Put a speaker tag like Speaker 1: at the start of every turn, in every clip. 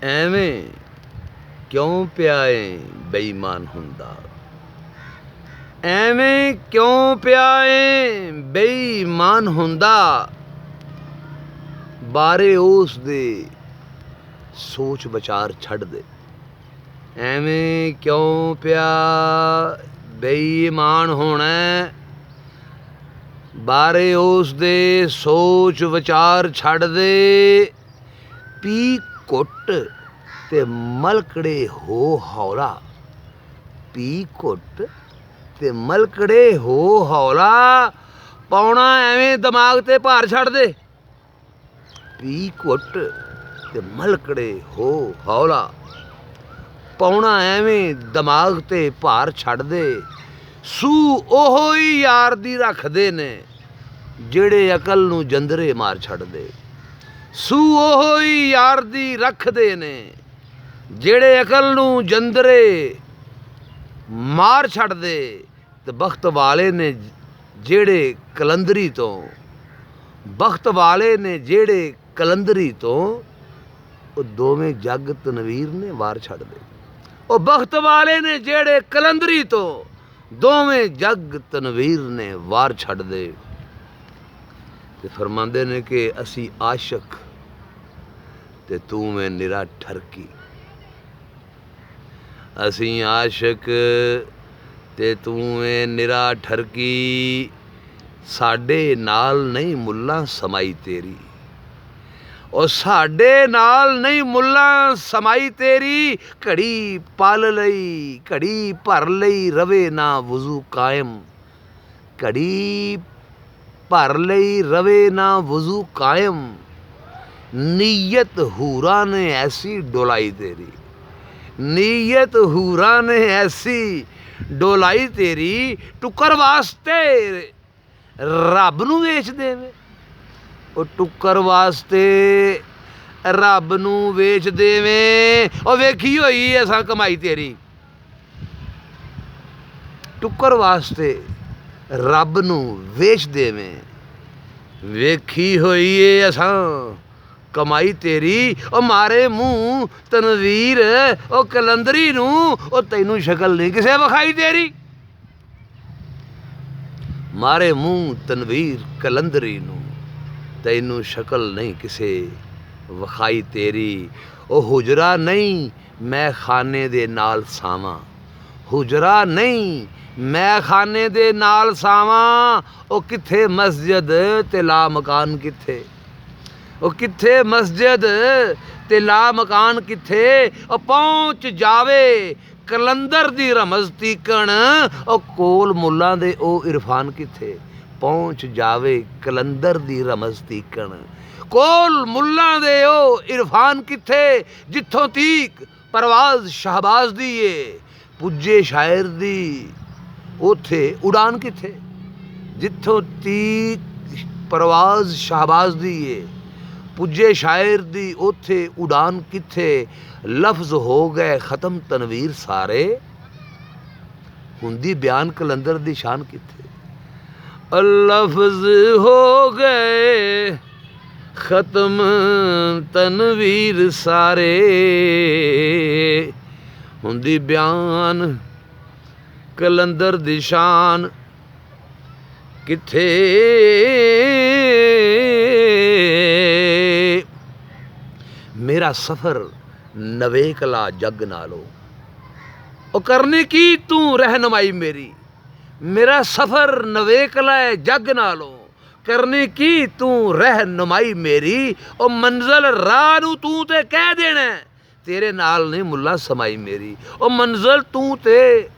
Speaker 1: ਐਵੇਂ ਕਿਉਂ ਪਿਆ ਏ ਬੇਈਮਾਨ ਹੁੰਦਾ, ਐਵੇਂ ਕਿਉਂ ਪਿਆ ਏ ਬੇਈਮਾਨ ਹੁੰਦਾ। ਬਾਰੇ ਉਸ ਦੇ ਸੋਚ ਵਿਚਾਰ ਛੱਡ ਦੇ। ਐਵੇਂ ਕਿਉਂ ਪਿਆ ਬੇਈਮਾਨ ਹੋਣਾ, ਬਾਰੇ ਉਸ ਦੇ ਸੋਚ ਵਿਚਾਰ ਛੱਡ ਦੇ। ਪੀ ਘੁੱਟ ਤੇ ਮਲਕੜੇ ਹੋ ਹੌਲਾ, ਪੀ ਘੁੱਟ ਤੇ ਮਲਕੜੇ ਹੋ ਹੌਲਾ। ਪਾਉਣਾ ਐਵੇਂ ਦਿਮਾਗ ਤੇ ਭਾਰ ਛੱਡ ਦੇ। ਪੀ ਘੁੱਟ ਤੇ ਮਲਕੜੇ ਹੋ ਹੌਲਾ, ਪਾਉਣਾ ਐਵੇਂ ਦਿਮਾਗ ਤੇ ਭਾਰ ਛੱਡ ਦੇ। ਸੂ ਉਹੋ ਹੀ ਯਾਰ ਦੀ ਰੱਖਦੇ ਨੇ ਜਿਹੜੇ ਅਕਲ ਨੂੰ ਜੰਦਰੇ ਮਾਰ ਛੱਡਦੇ। ਸੂ ਉਹੋ ਹੀ ਯਾਰ ਦੀ ਰੱਖਦੇ ਨੇ ਜਿਹੜੇ ਅਕਲ ਨੂੰ ਜੰਦਰੇ ਮਾਰ ਛੱਡਦੇ। ਤੇ ਬਖਤ ਵਾਲੇ ਨੇ ਜਿਹੜੇ ਕਲੰਦਰੀ ਤੋਂ, ਬਖਤ ਵਾਲੇ ਨੇ ਜਿਹੜੇ ਕਲੰਦਰੀ ਤੋਂ, ਉਹ ਦੋਵੇਂ ਜੱਗ ਤਨਵੀਰ ਨੇ ਵਾਰ ਛੱਡਦੇ। ਉਹ ਬਖਤ ਵਾਲੇ ਨੇ ਜਿਹੜੇ ਕਲੰਦਰੀ ਤੋਂ, ਦੋਵੇਂ ਜੱਗ ਤਨਵੀਰ ਨੇ ਵਾਰ ਛੱਡਦੇ। ਤੇ ਫਰਮਾਉਂਦੇ ਨੇ ਕਿ ਅਸੀਂ ਆਸ਼ਕ ਤੇ ਤੂੰ ਮੈਂ ਨਿਰਾ ਠਰਕੀ। ਅਸੀਂ ਆਸ਼ਕ ਤੇ ਤੂੰ ਏ ਨਿਰਾ ਠਰਕੀ। ਸਾਡੇ ਨਾਲ ਨਹੀਂ ਮੁੱਲਾਂ ਸਮਾਈ ਤੇਰੀ, ਉਹ ਸਾਡੇ ਨਾਲ ਨਹੀਂ ਮੁੱਲਾਂ ਸਮਾਈ ਤੇਰੀ। ਘੜੀ ਪਲ ਲਈ ਘੜੀ ਭਰ ਲਈ ਰਵੇ ਨਾ ਵਜ਼ੂ ਕਾਇਮ, ਘੜੀ ਭਰ ਲਈ ਰਵੇ ਨਾ ਵਜ਼ੂ ਕਾਇਮ। ਨੀयत ਹੂਰਾਂ ਨੇ ਐਸੀ ਡੋਲਾਈ ਤੇਰੀ, ਨੀयत ਹੂਰਾਂ ਨੇ ਐਸੀ ਡੋਲਾਈ ਤੇਰੀ। ਟੁੱਕਰ ਵਾਸਤੇ ਰੱਬ ਨੂੰ ਵੇਚ ਦੇਵੇ, ਉਹ ਟੁੱਕਰ ਵਾਸਤੇ ਰੱਬ ਨੂੰ ਵੇਚ ਦੇਵੇਂ। ਉਹ ਵੇਖੀ ਹੋਈ ਅਸਾਂ ਕਮਾਈ ਤੇਰੀ, ਟੁੱਕਰ ਵਾਸਤੇ ਰੱਬ ਨੂੰ ਵੇਚ ਦੇਵੇਂ। ਵੇਖੀ ਹੋਈ ਏ ਅਸਾਂ ਕਮਾਈ ਤੇਰੀ। ਉਹ ਮਾਰੇ ਮੂੰਹ ਤਨਵੀਰ ਉਹ ਕਲੰਦਰੀ ਨੂੰ, ਉਹ ਤੈਨੂੰ ਸ਼ਕਲ ਨਹੀਂ ਕਿਸੇ ਵਿਖਾਈ ਤੇਰੀ। ਮਾਰੇ ਮੂੰਹ ਤਨਵੀਰ ਕਲੰਦਰੀ ਨੂੰ, ਤੈਨੂੰ ਸ਼ਕਲ ਨਹੀਂ ਕਿਸੇ ਵਿਖਾਈ ਤੇਰੀ। ਉਹ ਹੁਜਰਾ ਨਹੀਂ ਮੈਂ ਖਾਨੇ ਦੇ ਨਾਲ ਸਾਵਾਂ, ਹੁਜਰਾ ਨਹੀਂ ਮੈਂ ਖਾਨੇ ਦੇ ਨਾਲ ਸਾਵਾਂ। ਉਹ ਕਿੱਥੇ ਮਸਜਿਦ ਤੇ ਲਾ ਮਕਾਨ ਕਿੱਥੇ, ਉਹ ਕਿੱਥੇ ਮਸਜਿਦ ਤੇ ਲਾ ਮਕਾਨ ਕਿੱਥੇ। ਉਹ ਪਹੁੰਚ ਜਾਵੇ ਕਲੰਦਰ ਦੀ ਰਮਜ਼ ਤੀਕਣ, ਉਹ ਕੋਲ ਮੁੱਲਾਂ ਦੇ ਉਹ ਇਰਫਾਨ ਕਿੱਥੇ। ਪਹੁੰਚ ਜਾਵੇ ਕਲੰਦਰ ਦੀ ਰਮਜ਼ ਤੀਕਣ, ਕੋਲ ਮੁੱਲਾਂ ਦੇ ਉਹ ਇਰਫਾਨ ਕਿੱਥੇ। ਜਿੱਥੋਂ ਤੀਕ ਪਰਵਾਜ਼ ਸ਼ਹਬਾਜ਼ ਦੀ ਏ ਪੁੱਜੇ ਸ਼ਾਇਰ ਦੀ, ਉੱਥੇ ਉਡਾਨ ਕਿੱਥੇ। ਜਿੱਥੋਂ ਤੀਕ ਪਰਵਾਜ਼ ਸ਼ਹਬਾਜ਼ ਦੀ ਏ ਪੁੱਜੇ ਸ਼ਾਇਰ ਦੀ, ਉੱਥੇ ਉਡਾਨ ਕਿੱਥੇ। ਲਫ਼ਜ਼ ਹੋ ਗਏ ਖ਼ਤਮ ਤਨਵੀਰ ਸਾਰੇ, ਹੁੰਦੀ ਬਿਆਨ ਕਲੰਦਰ ਦੀ ਸ਼ਾਨ ਕਿੱਥੇ। ਲਫ਼ਜ਼ ਹੋ ਗਏ ਖ਼ਤਮ ਤਨਵੀਰ ਸਾਰੇ, ਹੁੰਦੀ ਬਿਆਨ ਕਲੰਦਰ ਦੀ ਸ਼ਾਨ ਕਿੱਥੇ। ਮੇਰਾ ਸਫ਼ਰ ਨਵੇਕਲਾ ਜੱਗ ਨਾਲੋਂ, ਉਹ ਕਰਨੀ ਕੀ ਤੂੰ ਰਹਿਨਮਾਈ ਮੇਰੀ। ਮੇਰਾ ਸਫ਼ਰ ਨਵੇਕਲਾ ਹੈ ਜੱਗ ਨਾਲੋਂ, ਕਰਨੀ ਕੀ ਤੂੰ ਰਹਿਨਮਾਈ ਮੇਰੀ। ਉਹ ਮੰਜ਼ਿਲ ਰਾਹ ਨੂੰ ਤੂੰ ਤੇ ਕਹਿ ਦੇਣਾ, ਤੇਰੇ ਨਾਲ ਨਹੀਂ ਮੁੱਲਾ ਸਮਾਈ ਮੇਰੀ। ਉਹ ਮੰਜ਼ਿਲ ਤੂੰ ਤੇ,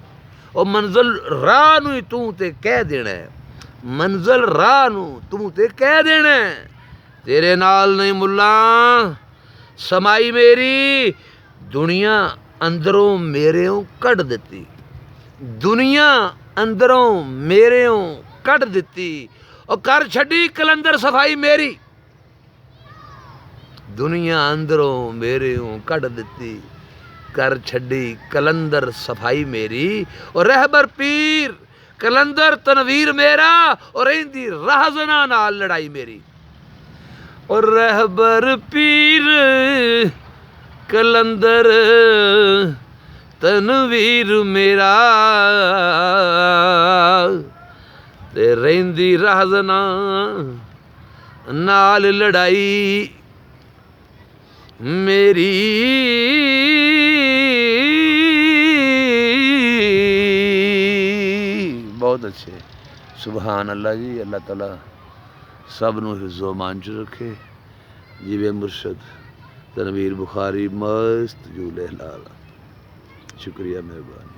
Speaker 1: ਉਹ ਮੰਜ਼ਿਲ ਰਾਹ ਨੂੰ ਹੀ ਤੂੰ ਤੇ ਕਹਿ ਦੇਣਾ, ਮੰਜ਼ਿਲ ਰਾਹ ਨੂੰ ਤੂੰ ਤੇ ਕਹਿ ਦੇਣਾ, ਤੇਰੇ ਨਾਲ ਨਹੀਂ ਮੁੱਲਾ ਸਮਾਈ ਮੇਰੀ। ਦੁਨੀਆ ਅੰਦਰੋਂ ਮੇਰਿਓਂ ਕੱਢ ਦਿੱਤੀ, ਦੁਨੀਆ ਅੰਦਰੋਂ ਮੇਰਿਓਂ ਕੱਢ ਦਿੱਤੀ। ਉਹ ਕਰ ਛੱਡੀ ਕਲੰਦਰ ਸਫਾਈ ਮੇਰੀ, ਦੁਨੀਆ ਅੰਦਰੋਂ ਮੇਰਿਓਂ ਕੱਢ ਦਿੱਤੀ। ਕਰ ਛੱਡੀ ਕਲੰਦਰ ਸਫਾਈ ਮੇਰੀ। ਉਹ ਰਹਿਬਰ ਪੀਰ ਕਲੰਦਰ ਤਨਵੀਰ ਮੇਰਾ, ਉਹ ਰਹਿੰਦੀ ਰਾਹਜ਼ਨਾ ਨਾਲ ਲੜਾਈ ਮੇਰੀ। ਉਹ ਰਹਿਬਰ ਪੀਰ कलंदर तनवीर मेरा ते रहिंदी राहजना नाल लड़ाई मेरी बहुत अच्छे। सुभान अल्लाह जी। अल्लाह ताला सब नूं हिफ्ज़ो मान च रखे। जिवे मुर्शद तनवीर बुखारी मस्त झूले लाल। शुक्रिया मेहरबानी।